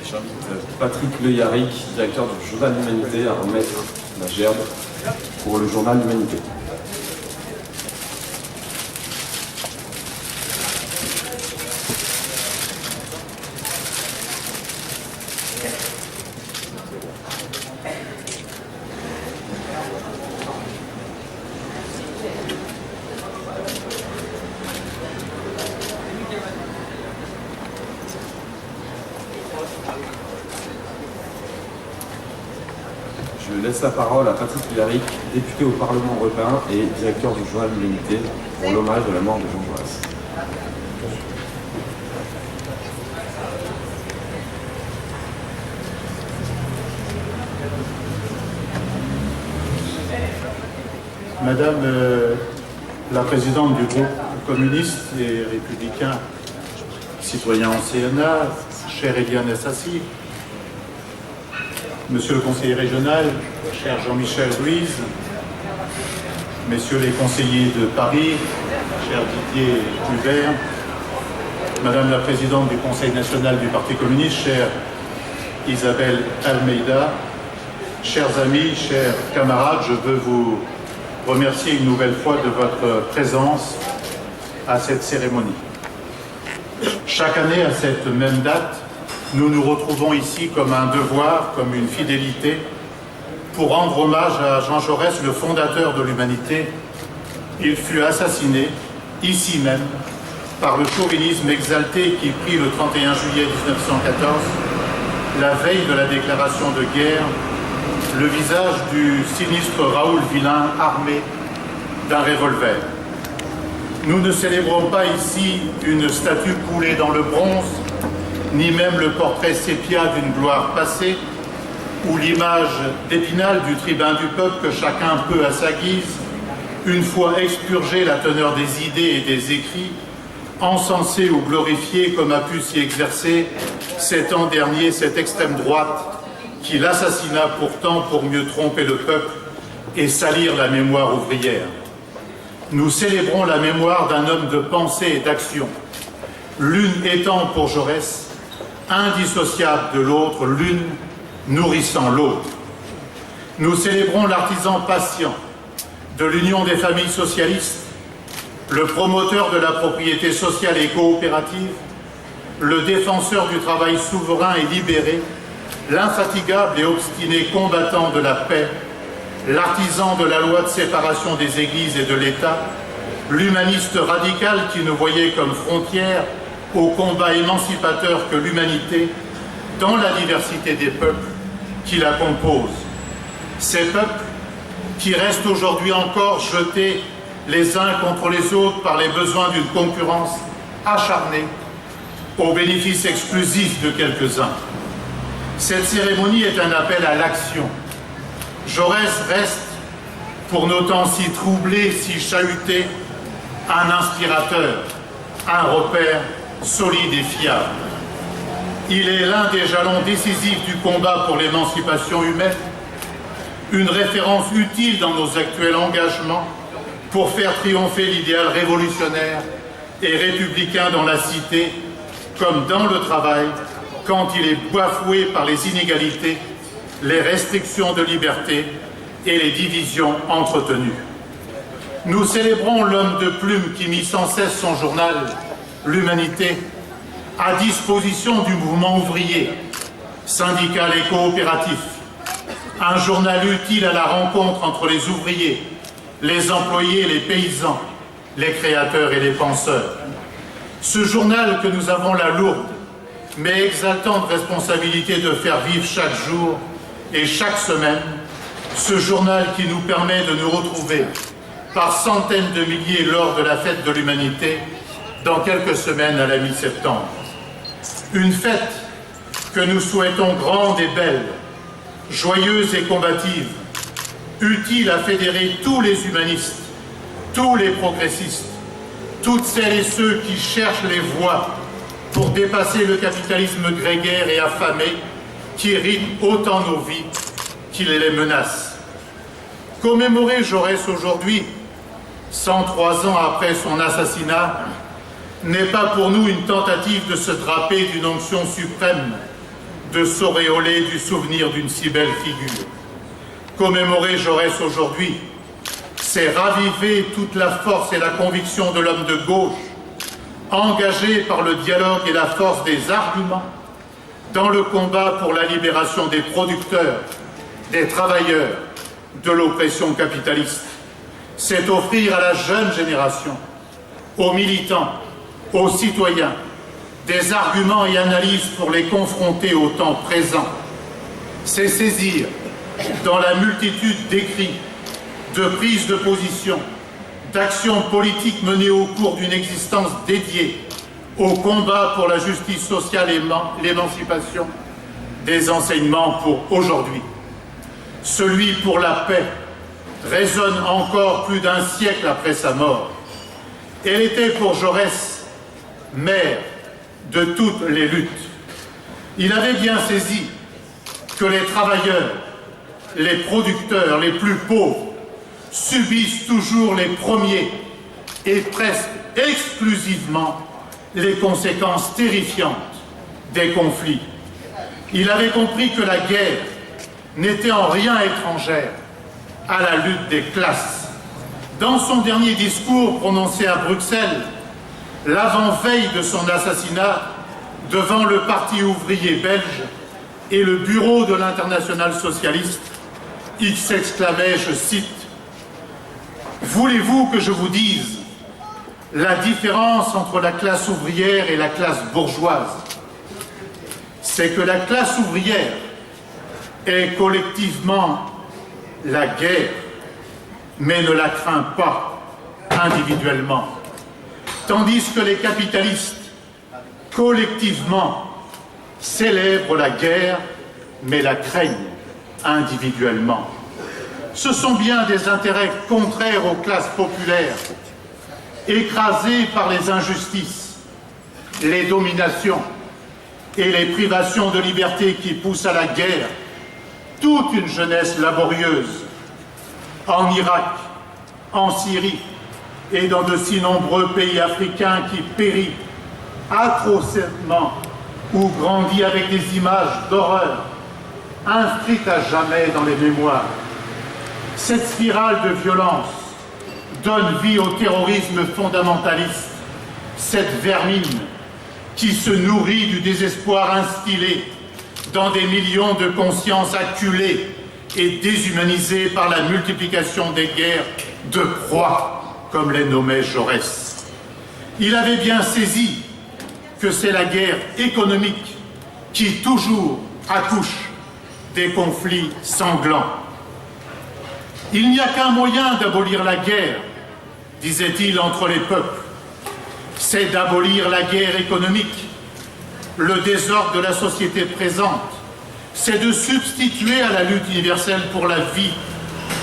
J'invite Patrick Leyaric, directeur du journal L'Humanité, à remettre la gerbe pour le journal L'Humanité. Je laisse la parole à Patrick Leyaric, député au Parlement européen et directeur du journal L'Humanité, pour l'hommage de la mort de Jean Jaurès. Madame la présidente du groupe communiste et républicain citoyen en CNA, chère Éliane Assassi, Monsieur le conseiller régional, cher Jean-Michel Ruiz, Messieurs les conseillers de Paris, cher Didier Hubert, Madame la présidente du Conseil national du Parti communiste, chère Isabelle Almeida, chers amis, chers camarades, je veux vous remercier une nouvelle fois de votre présence à cette cérémonie. Chaque année, à cette même date, nous nous retrouvons ici comme un devoir, comme une fidélité, pour rendre hommage à Jean Jaurès, le fondateur de l'humanité. Il fut assassiné, ici même, par le chauvinisme exalté qui prit le 31 juillet 1914, la veille de la déclaration de guerre, le visage du sinistre Raoul Villain armé d'un revolver. Nous ne célébrons pas ici une statue coulée dans le bronze, ni même le portrait sépia d'une gloire passée, ou l'image d'Épinal du tribun du peuple que chacun peut à sa guise, une fois expurgé la teneur des idées et des écrits, encensé ou glorifié comme a pu s'y exercer cet an dernier cette extrême droite qui l'assassina pourtant pour mieux tromper le peuple et salir la mémoire ouvrière. Nous célébrons la mémoire d'un homme de pensée et d'action, l'une étant pour Jaurès indissociable de l'autre, l'une nourrissant l'autre. Nous célébrons l'artisan patient de l'Union des familles socialistes, le promoteur de la propriété sociale et coopérative, le défenseur du travail souverain et libéré, l'infatigable et obstiné combattant de la paix, l'artisan de la loi de séparation des églises et de l'État, l'humaniste radical qui ne voyait comme frontière au combat émancipateur que l'humanité, dans la diversité des peuples qui la composent. Ces peuples qui restent aujourd'hui encore jetés les uns contre les autres par les besoins d'une concurrence acharnée au bénéfice exclusif de quelques-uns. Cette cérémonie est un appel à l'action. Jaurès reste, pour nos temps si troublés, si chahutés, un inspirateur, un repère solide et fiable. Il est l'un des jalons décisifs du combat pour l'émancipation humaine, une référence utile dans nos actuels engagements pour faire triompher l'idéal révolutionnaire et républicain dans la cité, comme dans le travail, quand il est bafoué par les inégalités, les restrictions de liberté et les divisions entretenues. Nous célébrons l'homme de plume qui mit sans cesse son journal, L'Humanité, à disposition du mouvement ouvrier, syndical et coopératif, un journal utile à la rencontre entre les ouvriers, les employés, les paysans, les créateurs et les penseurs. Ce journal que nous avons la lourde mais exaltante responsabilité de faire vivre chaque jour et chaque semaine, ce journal qui nous permet de nous retrouver par centaines de milliers lors de la fête de l'Humanité dans quelques semaines à la mi-septembre. Une fête que nous souhaitons grande et belle, joyeuse et combative, utile à fédérer tous les humanistes, tous les progressistes, toutes celles et ceux qui cherchent les voies pour dépasser le capitalisme grégaire et affamé qui rythme autant nos vies qu'il les menace. Commémorer Jaurès aujourd'hui, 103 ans après son assassinat, n'est pas pour nous une tentative de se draper d'une onction suprême, de s'auréoler du souvenir d'une si belle figure. Commémorer Jaurès aujourd'hui, c'est raviver toute la force et la conviction de l'homme de gauche, engagé par le dialogue et la force des arguments dans le combat pour la libération des producteurs, des travailleurs, de l'oppression capitaliste. C'est offrir à la jeune génération, aux militants, aux citoyens, des arguments et analyses pour les confronter au temps présent. C'est saisir, dans la multitude d'écrits, de prises de position, d'actions politiques menées au cours d'une existence dédiée au combat pour la justice sociale et l'émancipation, des enseignements pour aujourd'hui. Celui pour la paix résonne encore plus d'un siècle après sa mort. Elle était pour Jaurès mère de toutes les luttes. Il avait bien saisi que les travailleurs, les producteurs les plus pauvres subissent toujours les premiers et presque exclusivement les conséquences terrifiantes des conflits. Il avait compris que la guerre n'était en rien étrangère à la lutte des classes. Dans son dernier discours prononcé à Bruxelles, l'avant-veille de son assassinat, devant le Parti ouvrier belge et le bureau de l'Internationale socialiste, il s'exclamait, je cite, « Voulez-vous que je vous dise la différence entre la classe ouvrière et la classe bourgeoise? C'est que la classe ouvrière est collectivement la guerre, mais ne la craint pas individuellement. Tandis que les capitalistes, collectivement, célèbrent la guerre, mais la craignent individuellement. Ce sont bien des intérêts contraires aux classes populaires, écrasées par les injustices, les dominations et les privations de liberté qui poussent à la guerre toute une jeunesse laborieuse, en Irak, en Syrie et dans de si nombreux pays africains qui périt atrocement ou grandit avec des images d'horreur inscrites à jamais dans les mémoires. Cette spirale de violence donne vie au terrorisme fondamentaliste, cette vermine qui se nourrit du désespoir instillé dans des millions de consciences acculées et déshumanisées par la multiplication des guerres de proie, comme les nommait Jaurès. Il avait bien saisi que c'est la guerre économique qui toujours accouche des conflits sanglants. Il n'y a qu'un moyen d'abolir la guerre, disait-il, entre les peuples, c'est d'abolir la guerre économique, le désordre de la société présente, c'est de substituer à la lutte universelle pour la vie,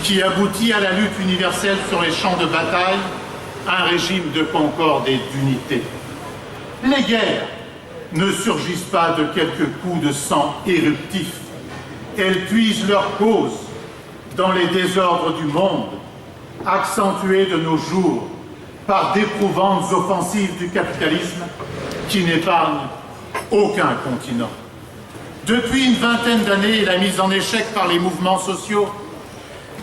qui aboutit à la lutte universelle sur les champs de bataille, un régime de concorde et d'unité. Les guerres ne surgissent pas de quelques coups de sang éruptifs, elles puisent leur cause dans les désordres du monde, accentués de nos jours par d'éprouvantes offensives du capitalisme qui n'épargnent aucun continent. Depuis une vingtaine d'années, la mise en échec par les mouvements sociaux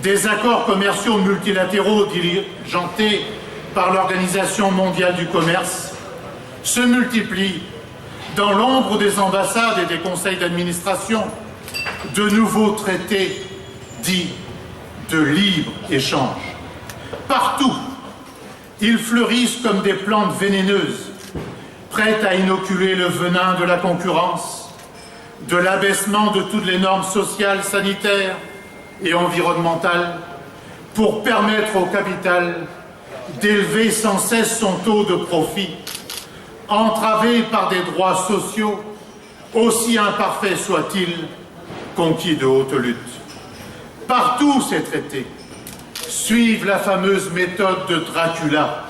des accords commerciaux multilatéraux diligentés par l'Organisation mondiale du commerce se multiplient dans l'ombre des ambassades et des conseils d'administration de nouveaux traités dits de libre-échange. Partout, ils fleurissent comme des plantes vénéneuses, prêtes à inoculer le venin de la concurrence, de l'abaissement de toutes les normes sociales, sanitaires et environnementales, pour permettre au capital d'élever sans cesse son taux de profit, entravé par des droits sociaux, aussi imparfaits soient-ils, conquis de haute lutte. Partout ces traités suivent la fameuse méthode de Dracula.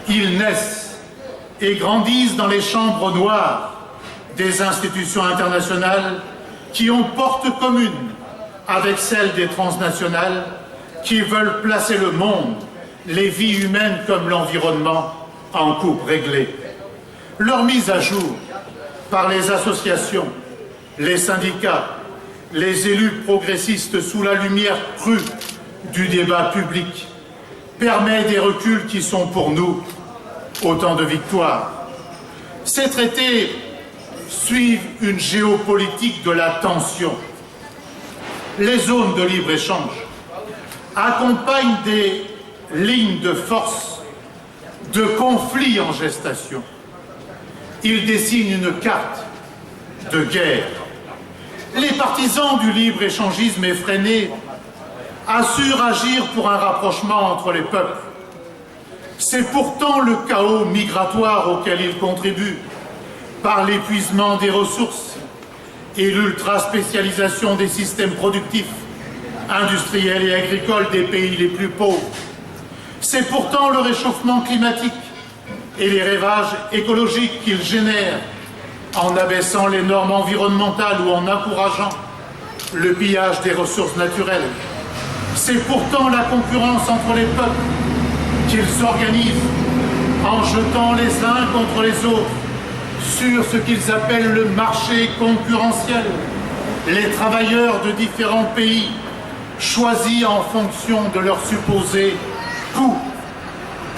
Ils naissent et grandissent dans les chambres noires des institutions internationales qui ont porte commune avec celles des transnationales qui veulent placer le monde, les vies humaines comme l'environnement, en coupe réglée. Leur mise à jour par les associations, les syndicats, les élus progressistes sous la lumière crue du débat public permet des reculs qui sont pour nous autant de victoires. Ces traités suivent une géopolitique de la tension. Les zones de libre-échange accompagnent des lignes de force, de conflits en gestation. Ils dessinent une carte de guerre. Les partisans du libre-échangisme effréné assurent agir pour un rapprochement entre les peuples. C'est pourtant le chaos migratoire auquel ils contribuent par l'épuisement des ressources et l'ultra-spécialisation des systèmes productifs, industriels et agricoles des pays les plus pauvres. C'est pourtant le réchauffement climatique et les ravages écologiques qu'ils génèrent en abaissant les normes environnementales ou en encourageant le pillage des ressources naturelles. C'est pourtant la concurrence entre les peuples qu'ils organisent en jetant les uns contre les autres sur ce qu'ils appellent le marché concurrentiel. Les travailleurs de différents pays choisis en fonction de leurs supposés coûts.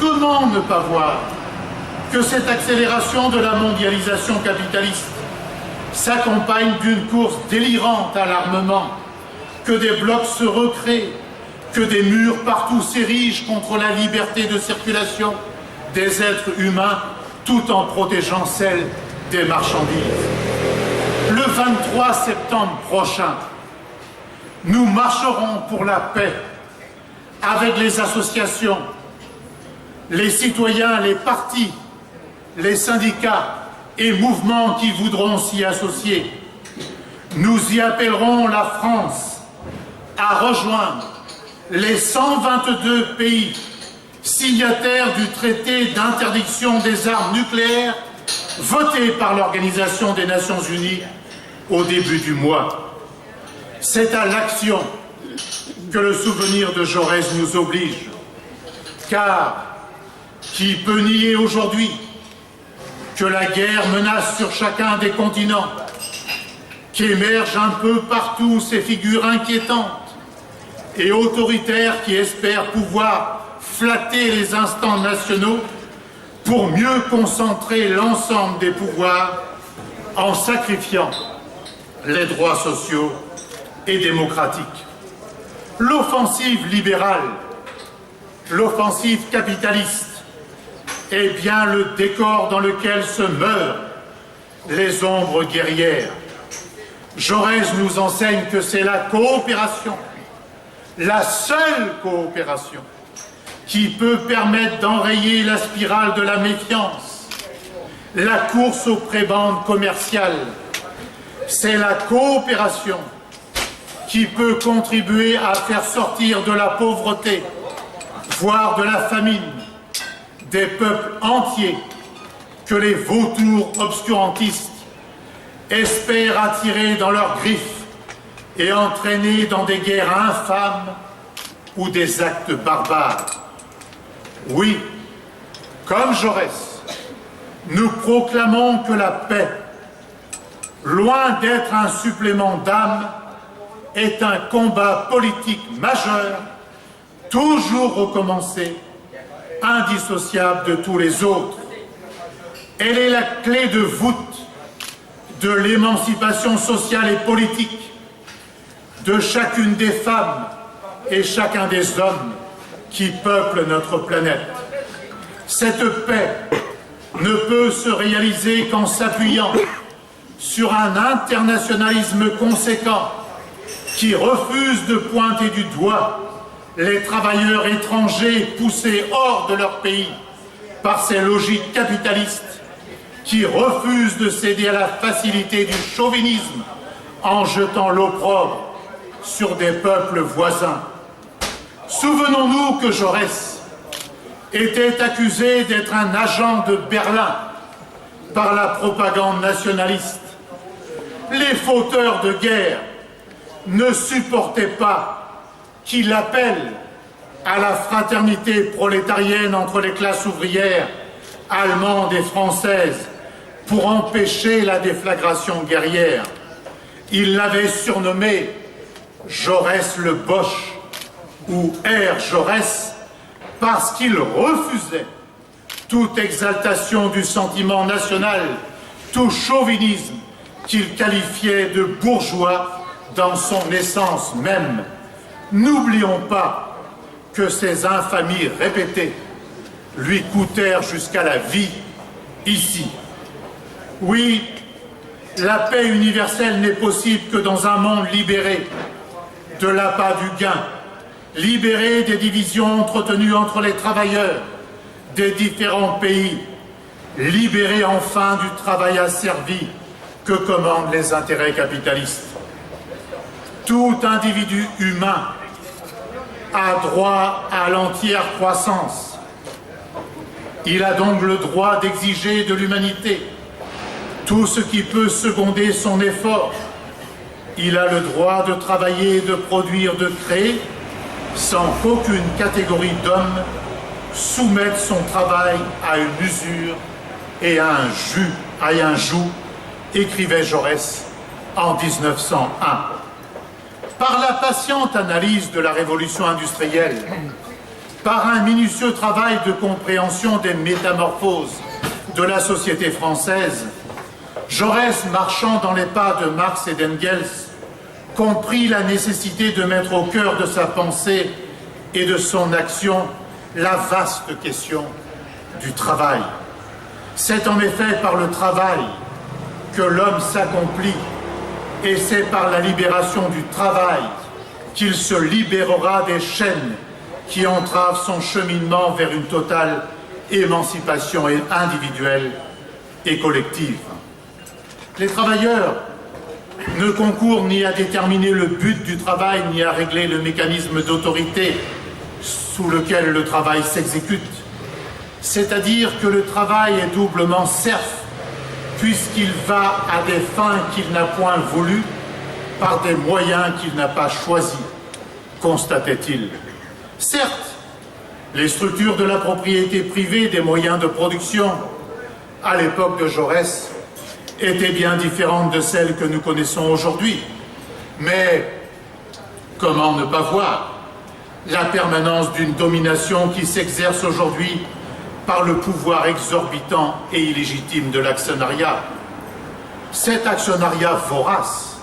Comment ne pas voir que cette accélération de la mondialisation capitaliste s'accompagne d'une course délirante à l'armement, que des blocs se recréent, que des murs partout s'érigent contre la liberté de circulation des êtres humains, tout en protégeant celle des marchandises. Le 23 septembre prochain, nous marcherons pour la paix avec les associations, les citoyens, les partis, les syndicats et mouvements qui voudront s'y associer. Nous y appellerons la France à rejoindre les 122 pays signataires du traité d'interdiction des armes nucléaires voté par l'Organisation des Nations Unies au début du mois. C'est à l'action que le souvenir de Jaurès nous oblige, car qui peut nier aujourd'hui que la guerre menace sur chacun des continents, qu'émergent un peu partout ces figures inquiétantes et autoritaires qui espèrent pouvoir flatter les instants nationaux pour mieux concentrer l'ensemble des pouvoirs en sacrifiant les droits sociaux et démocratiques. L'offensive libérale, l'offensive capitaliste est bien le décor dans lequel se meurent les ombres guerrières. Jaurès nous enseigne que c'est la coopération, la seule coopération, qui peut permettre d'enrayer la spirale de la méfiance, la course aux prébendes commerciales. C'est la coopération qui peut contribuer à faire sortir de la pauvreté, voire de la famine, des peuples entiers que les vautours obscurantistes espèrent attirer dans leurs griffes et entraîner dans des guerres infâmes ou des actes barbares. Oui, comme Jaurès, nous proclamons que la paix, loin d'être un supplément d'âme, est un combat politique majeur, toujours recommencé, indissociable de tous les autres. Elle est la clé de voûte de l'émancipation sociale et politique de chacune des femmes et chacun des hommes qui peuplent notre planète. Cette paix ne peut se réaliser qu'en s'appuyant sur un internationalisme conséquent qui refuse de pointer du doigt les travailleurs étrangers poussés hors de leur pays par ces logiques capitalistes, qui refusent de céder à la facilité du chauvinisme en jetant l'opprobre sur des peuples voisins. Souvenons-nous que Jaurès était accusé d'être un agent de Berlin par la propagande nationaliste. Les fauteurs de guerre ne supportaient pas qu'il appelle à la fraternité prolétarienne entre les classes ouvrières allemande et française pour empêcher la déflagration guerrière. Il l'avait surnommé Jaurès le Boche ou Air Jaurès parce qu'il refusait toute exaltation du sentiment national, tout chauvinisme qu'il qualifiait de bourgeois dans son essence même. N'oublions pas que ces infamies répétées lui coûtèrent jusqu'à la vie ici. Oui, la paix universelle n'est possible que dans un monde libéré de l'appât du gain, libéré des divisions entretenues entre les travailleurs des différents pays, libéré enfin du travail asservi que commandent les intérêts capitalistes. Tout individu humain a droit à l'entière croissance. Il a donc le droit d'exiger de l'humanité tout ce qui peut seconder son effort. Il a le droit de travailler, de produire, de créer, sans qu'aucune catégorie d'hommes soumette son travail à une usure et à un joug, écrivait Jaurès en 1901. Par la patiente analyse de la révolution industrielle, par un minutieux travail de compréhension des métamorphoses de la société française, Jaurès, marchant dans les pas de Marx et d'Engels, comprit la nécessité de mettre au cœur de sa pensée et de son action la vaste question du travail. C'est en effet par le travail que l'homme s'accomplit et c'est par la libération du travail qu'il se libérera des chaînes qui entravent son cheminement vers une totale émancipation individuelle et collective. Les travailleurs ne concourent ni à déterminer le but du travail, ni à régler le mécanisme d'autorité sous lequel le travail s'exécute. C'est-à-dire que le travail est doublement serf, puisqu'il va à des fins qu'il n'a point voulues, par des moyens qu'il n'a pas choisis, constatait-il. Certes, les structures de la propriété privée des moyens de production, à l'époque de Jaurès, étaient bien différentes de celles que nous connaissons aujourd'hui. Mais comment ne pas voir la permanence d'une domination qui s'exerce aujourd'hui par le pouvoir exorbitant et illégitime de l'actionnariat. Cet actionnariat vorace,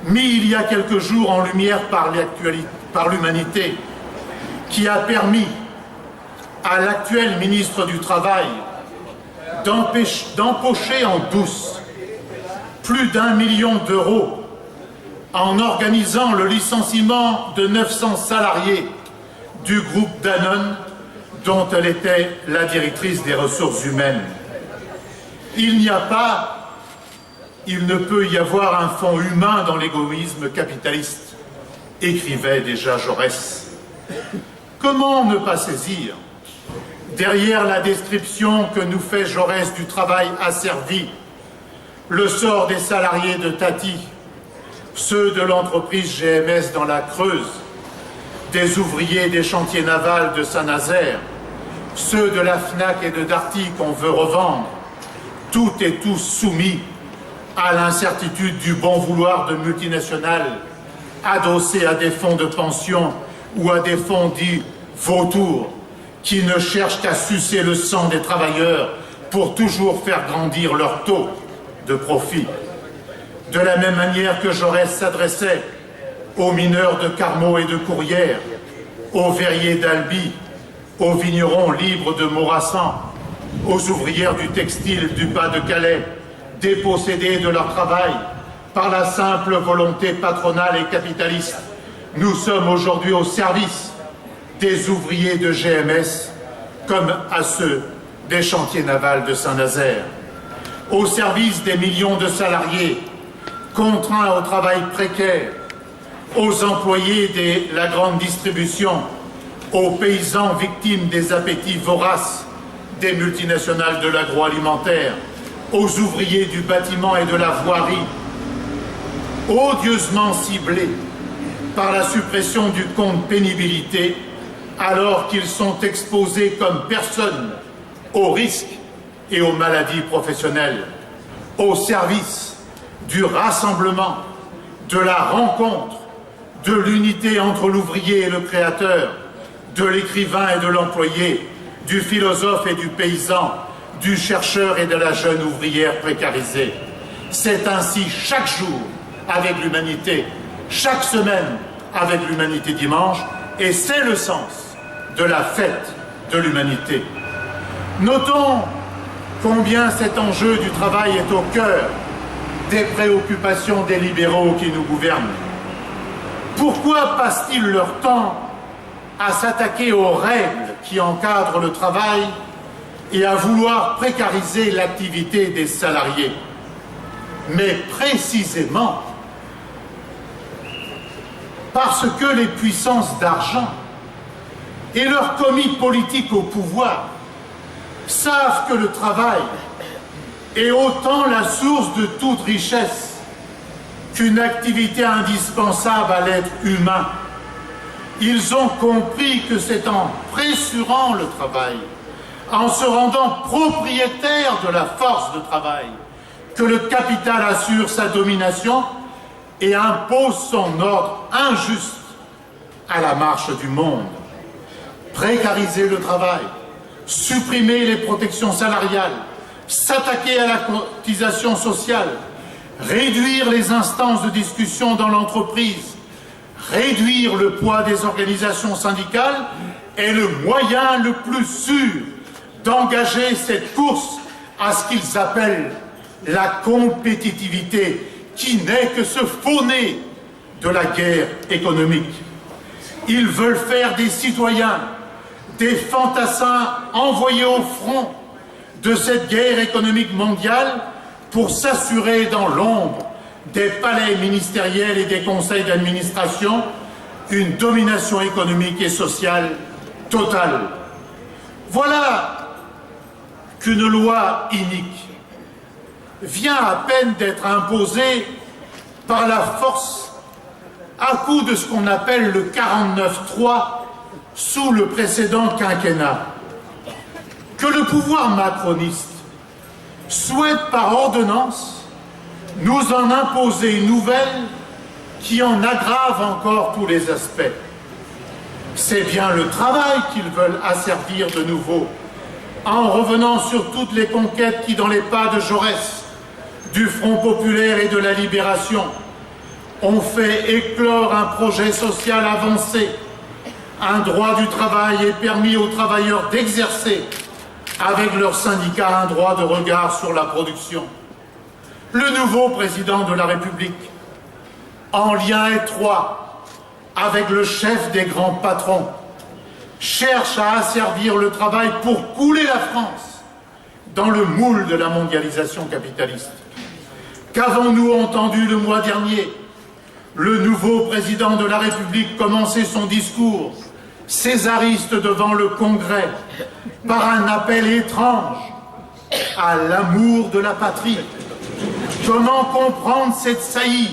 mis il y a quelques jours en lumière par l'humanité, qui a permis à l'actuel ministre du Travail d'empocher en douce plus d'1 million d'euros en organisant le licenciement de 900 salariés du groupe Danone dont elle était la directrice des ressources humaines. Il ne peut y avoir un fond humain dans l'égoïsme capitaliste, écrivait déjà Jaurès. Comment ne pas saisir, derrière la description que nous fait Jaurès du travail asservi, le sort des salariés de Tati, ceux de l'entreprise GMS dans la Creuse, des ouvriers des chantiers navals de Saint-Nazaire, ceux de la FNAC et de Darty qu'on veut revendre, toutes et tous soumis à l'incertitude du bon vouloir de multinationales adossés à des fonds de pension ou à des fonds dits vautours qui ne cherchent qu'à sucer le sang des travailleurs pour toujours faire grandir leur taux de profit. De la même manière que Jaurès s'adressait aux mineurs de Carmaux et de Courrières, aux verriers d'Albi, aux vignerons libres de Morassan, aux ouvrières du textile du Pas-de-Calais, dépossédées de leur travail par la simple volonté patronale et capitaliste. Nous sommes aujourd'hui au service des ouvriers de GMS comme à ceux des chantiers navals de Saint-Nazaire, au service des millions de salariés contraints au travail précaire, aux employés de la grande distribution, aux paysans victimes des appétits voraces des multinationales de l'agroalimentaire, aux ouvriers du bâtiment et de la voirie, odieusement ciblés par la suppression du compte pénibilité, alors qu'ils sont exposés comme personne aux risques et aux maladies professionnelles, au service du rassemblement, de la rencontre, de l'unité entre l'ouvrier et le créateur, de l'écrivain et de l'employé, du philosophe et du paysan, du chercheur et de la jeune ouvrière précarisée. C'est ainsi chaque jour avec l'humanité, chaque semaine avec l'humanité dimanche, et c'est le sens de la fête de l'humanité. Notons combien cet enjeu du travail est au cœur des préoccupations des libéraux qui nous gouvernent. Pourquoi passent-ils leur temps à s'attaquer aux règles qui encadrent le travail et à vouloir précariser l'activité des salariés? Mais précisément parce que les puissances d'argent et leurs commis politiques au pouvoir savent que le travail est autant la source de toute richesse qu'une activité indispensable à l'être humain. Ils ont compris que c'est en pressurant le travail, en se rendant propriétaire de la force de travail, que le capital assure sa domination et impose son ordre injuste à la marche du monde. Précariser le travail, supprimer les protections salariales, s'attaquer à la cotisation sociale, réduire les instances de discussion dans l'entreprise, réduire le poids des organisations syndicales est le moyen le plus sûr d'engager cette course à ce qu'ils appellent la compétitivité, qui n'est que ce faux nez de la guerre économique. Ils veulent faire des citoyens des fantassins envoyés au front de cette guerre économique mondiale pour s'assurer dans l'ombre des palais ministériels et des conseils d'administration une domination économique et sociale totale. Voilà qu'une loi inique vient à peine d'être imposée par la force à coup de ce qu'on appelle le 49-3 sous le précédent quinquennat, que le pouvoir macroniste souhaite par ordonnance nous en imposer une nouvelle qui en aggrave encore tous les aspects. C'est bien le travail qu'ils veulent asservir de nouveau, en revenant sur toutes les conquêtes qui, dans les pas de Jaurès, du Front populaire et de la Libération, ont fait éclore un projet social avancé, un droit du travail et permis aux travailleurs d'exercer, avec leurs syndicats, un droit de regard sur la production. Le nouveau président de la République, en lien étroit avec le chef des grands patrons, cherche à asservir le travail pour couler la France dans le moule de la mondialisation capitaliste. Qu'avons-nous entendu le mois dernier? Le nouveau président de la République commençait son discours césariste devant le Congrès par un appel étrange à l'amour de la patrie. Comment comprendre cette saillie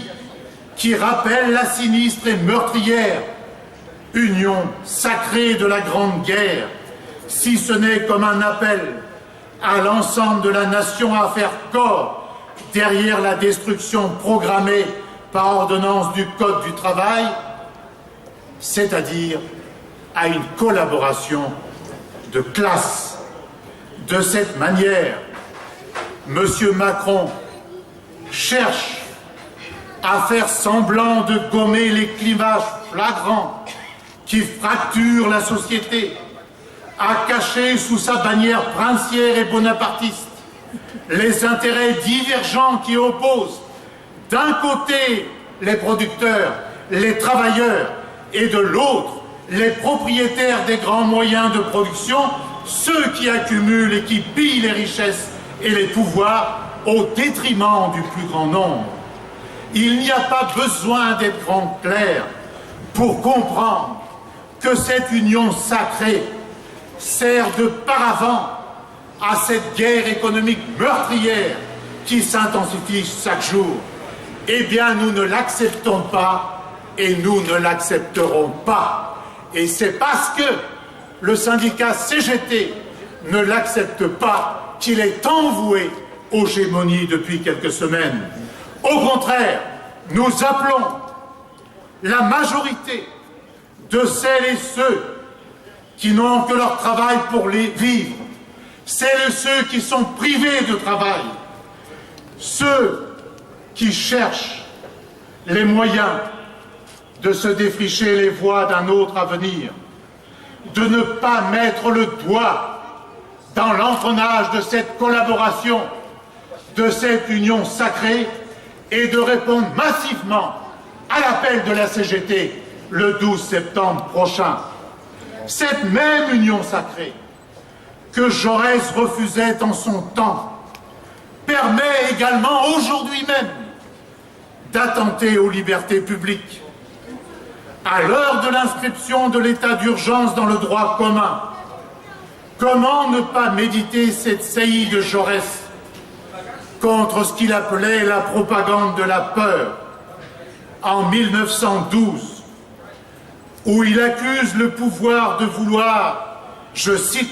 qui rappelle la sinistre et meurtrière union sacrée de la Grande Guerre, si ce n'est comme un appel à l'ensemble de la nation à faire corps derrière la destruction programmée par ordonnance du Code du travail, c'est-à-dire à une collaboration de classe. De cette manière, M. Macron cherche à faire semblant de gommer les clivages flagrants qui fracturent la société, à cacher sous sa bannière princière et bonapartiste les intérêts divergents qui opposent d'un côté les producteurs, les travailleurs, et de l'autre les propriétaires des grands moyens de production, ceux qui accumulent et qui pillent les richesses et les pouvoirs au détriment du plus grand nombre. Il n'y a pas besoin d'être grand clair pour comprendre que cette union sacrée sert de paravent à cette guerre économique meurtrière qui s'intensifie chaque jour. Eh bien, nous ne l'acceptons pas et nous ne l'accepterons pas. Et c'est parce que le syndicat CGT ne l'accepte pas, qu'il est envoué aux gémonies depuis quelques semaines. Au contraire, nous appelons la majorité de celles et ceux qui n'ont que leur travail pour les vivre, celles et ceux qui sont privés de travail, ceux qui cherchent les moyens de se défricher les voies d'un autre avenir, de ne pas mettre le doigt dans l'engrenage de cette collaboration, de cette union sacrée, et de répondre massivement à l'appel de la CGT le 12 septembre prochain. Cette même union sacrée que Jaurès refusait en son temps permet également aujourd'hui même d'attenter aux libertés publiques. À l'heure de l'inscription de l'état d'urgence dans le droit commun, comment ne pas méditer cette saillie de Jaurès contre ce qu'il appelait la propagande de la peur en 1912, où il accuse le pouvoir de vouloir, je cite,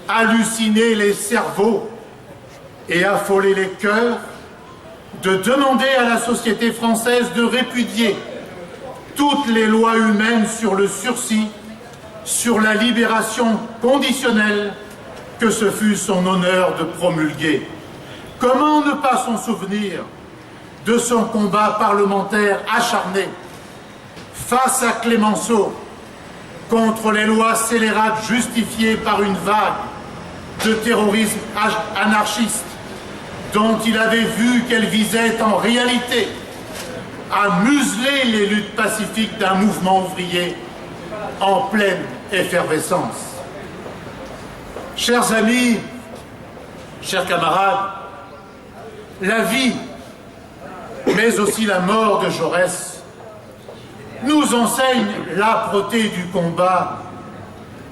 halluciner les cerveaux et affoler les cœurs, de demander à la société française de répudier toutes les lois humaines sur le sursis, sur la libération conditionnelle que ce fut son honneur de promulguer. Comment ne pas s'en souvenir de son combat parlementaire acharné face à Clémenceau contre les lois scélérates justifiées par une vague de terrorisme anarchiste dont il avait vu qu'elle visait en réalité à museler les luttes pacifiques d'un mouvement ouvrier en pleine effervescence. Chers amis, chers camarades, la vie, mais aussi la mort de Jaurès, nous enseigne l'âpreté du combat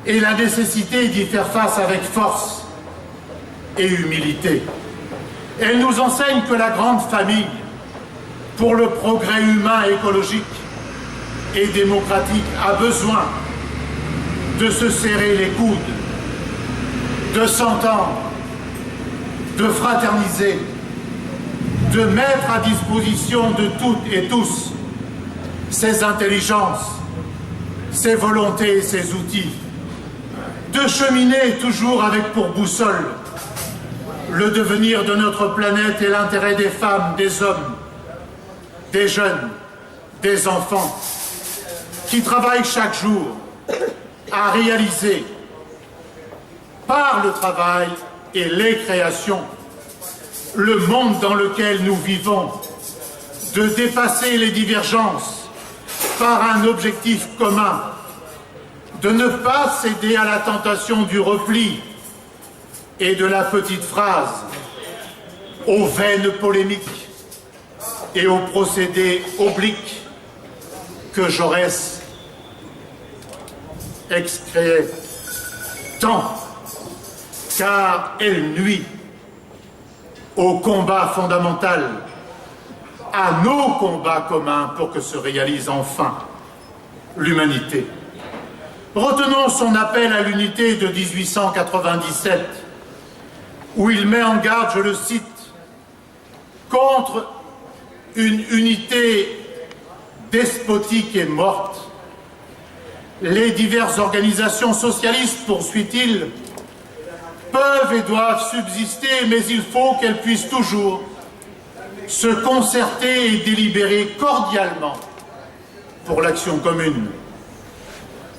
et la nécessité d'y faire face avec force et humilité. Elle nous enseigne que la grande famille, pour le progrès humain, écologique et démocratique, a besoin de se serrer les coudes, de s'entendre, de fraterniser, de mettre à disposition de toutes et tous ses intelligences, ses volontés et ses outils, de cheminer toujours avec pour boussole le devenir de notre planète et l'intérêt des femmes, des hommes, des jeunes, des enfants, qui travaillent chaque jour à réaliser, par le travail et les créations, le monde dans lequel nous vivons, de dépasser les divergences par un objectif commun, de ne pas céder à la tentation du repli et de la petite phrase, aux vaines polémiques et aux procédés obliques que Jaurès excréait tant, car elle nuit au combat fondamental, à nos combats communs pour que se réalise enfin l'humanité. Retenons son appel à l'unité de 1897, où il met en garde, je le cite, contre une unité despotique et morte. Les diverses organisations socialistes, poursuit-il, peuvent et doivent subsister, mais il faut qu'elles puissent toujours se concerter et délibérer cordialement pour l'action commune.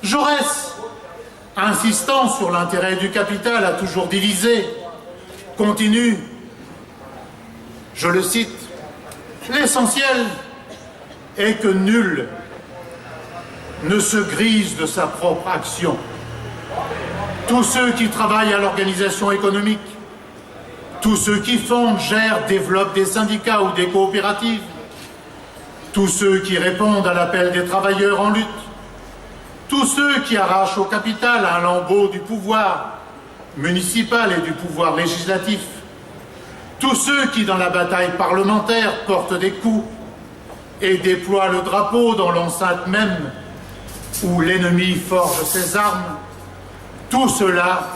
Jaurès, insistant sur l'intérêt du capital à toujours diviser, continue, je le cite, « L'essentiel est que nul ne se grise de sa propre action. Tous ceux qui travaillent à l'organisation économique, tous ceux qui fondent, gèrent, développent des syndicats ou des coopératives, tous ceux qui répondent à l'appel des travailleurs en lutte, tous ceux qui arrachent au capital un lambeau du pouvoir municipal et du pouvoir législatif, tous ceux qui, dans la bataille parlementaire, portent des coups et déploient le drapeau dans l'enceinte même où l'ennemi forge ses armes, tout cela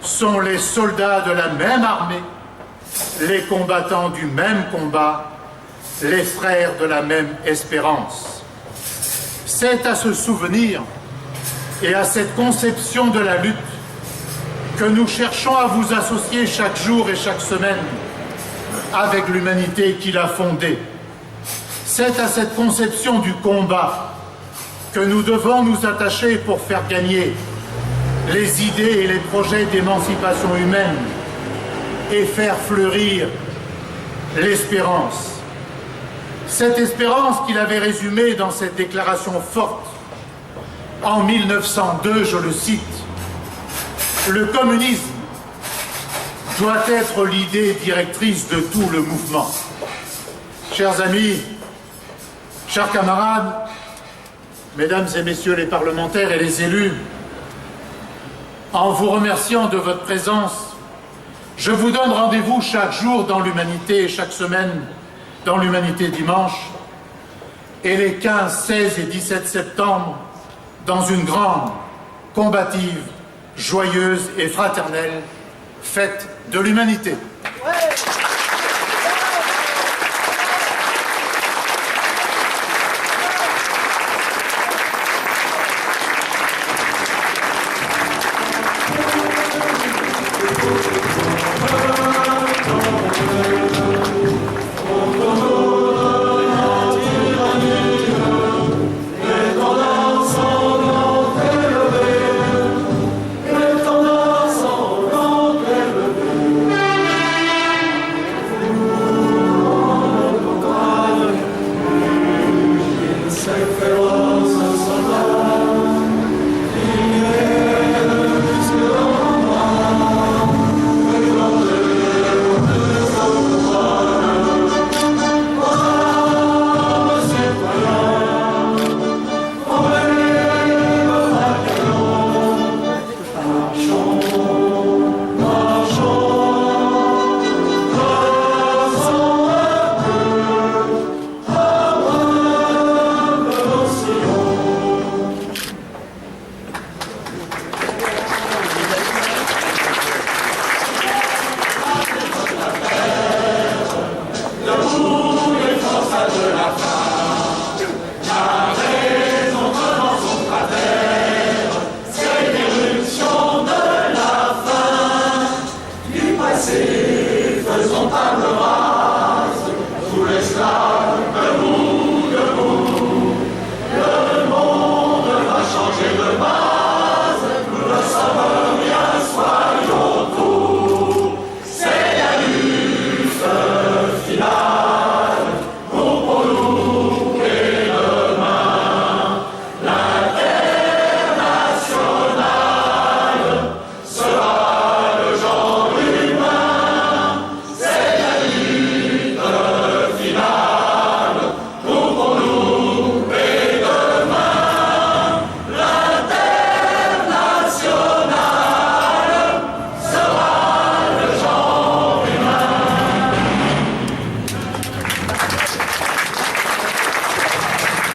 sont les soldats de la même armée, les combattants du même combat, les frères de la même espérance. C'est à ce souvenir et à cette conception de la lutte que nous cherchons à vous associer chaque jour et chaque semaine avec l'humanité qui l'a fondée. C'est à cette conception du combat que nous devons nous attacher pour faire gagner les idées et les projets d'émancipation humaine et faire fleurir l'espérance. Cette espérance qu'il avait résumée dans cette déclaration forte en 1902, je le cite, « Le communisme doit être l'idée directrice de tout le mouvement. » Chers amis, chers camarades, mesdames et messieurs les parlementaires et les élus, en vous remerciant de votre présence, je vous donne rendez-vous chaque jour dans l'Humanité et chaque semaine dans l'Humanité dimanche, et les 15, 16 et 17 septembre dans une grande, combative, joyeuse et fraternelle fête de l'humanité. Faisons table rase, tous les esclaves.